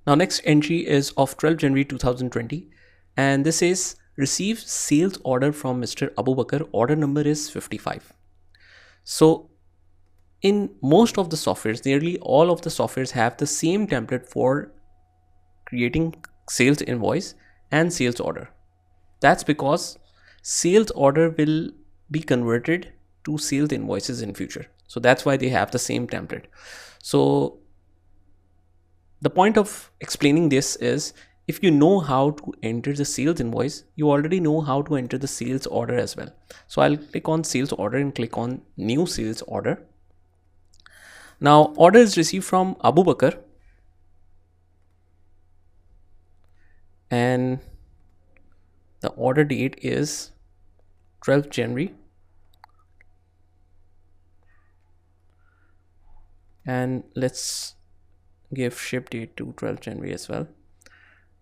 Now next entry is of 12 January 2020, and this is receive sales order from Mr. Abu Bakar. Order number is 55. So in most of the softwares, nearly all of the softwares have the same template for creating sales invoice and sales order. That's because sales order will be converted to sales invoices in future. So that's why they have the same template. So the point of explaining this is, if you know how to enter the sales invoice, you already know how to enter the sales order as well. So I'll click on sales order and click on new sales order. Now order is received from Abu Bakar, and the order date is 12th January, and let's give ship date to 12th January as well.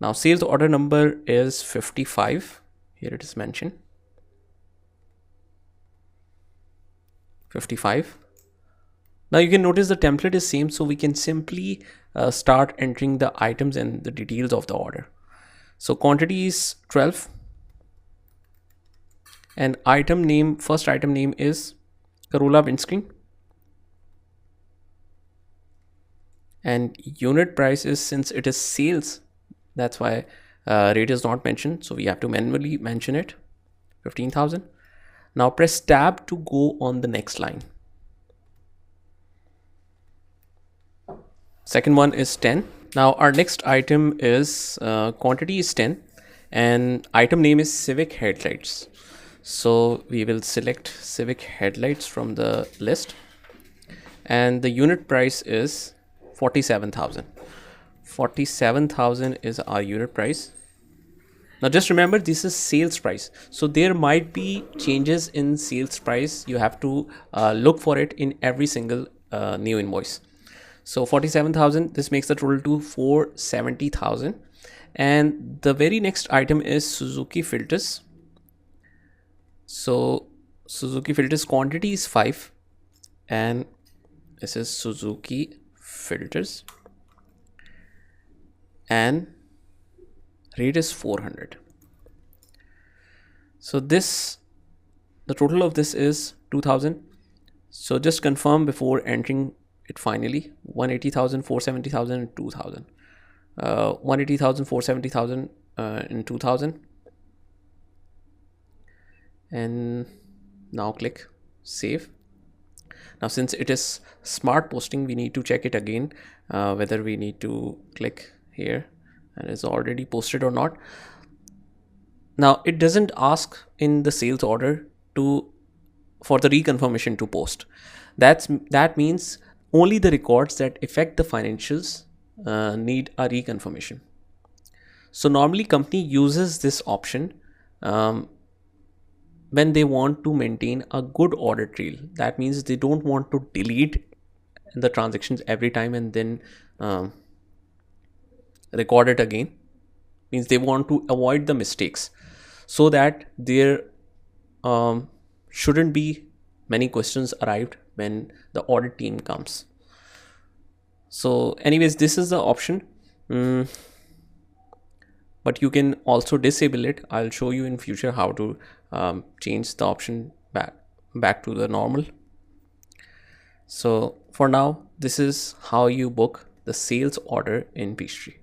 Now sales order number is 55. Here it is mentioned 55. Now you can notice the template is same, so we can simply start entering the items and the details of the order. So quantity is 12, and item name, first item name is Corolla windscreen, and unit price is, since it is sales, that's why rate is not mentioned, so we have to manually mention it, 15,000. Now press tab to go on the next line. Second one is 10. Now our next item is quantity is 10, and item name is Civic headlights. So we will select Civic headlights from the list, and the unit price is 47,000. 47,000 is our unit price. Now just remember, this is sales price, so there might be changes in sales price. You have to look for it in every single new invoice. So 47,000, this makes the total to 470,000. And the very next item is Suzuki filters. So Suzuki filters quantity is 5, and this is Suzuki filters, and rate is 400. So this, the total of this is 2,000. So just confirm before entering it finally. 180,000, 470,000, and 2,000. 180,000, 470,000, and 2,000. And now click save. Now since it is smart posting, we need to check it again whether we need to click here and it's already posted or not. Now it doesn't ask in the sales order for the reconfirmation to post. That means only the records that affect the financials need a reconfirmation. So normally company uses this option when they want to maintain a good audit trail. That means they don't want to delete the transactions every time and then record it again. Means they want to avoid the mistakes, so that there shouldn't be many questions arrived when the audit team comes. So anyways, this is the option, but you can also disable it. I'll show you in future how to change the option back to the normal. So for now, this is how you book the sales order in Peachtree.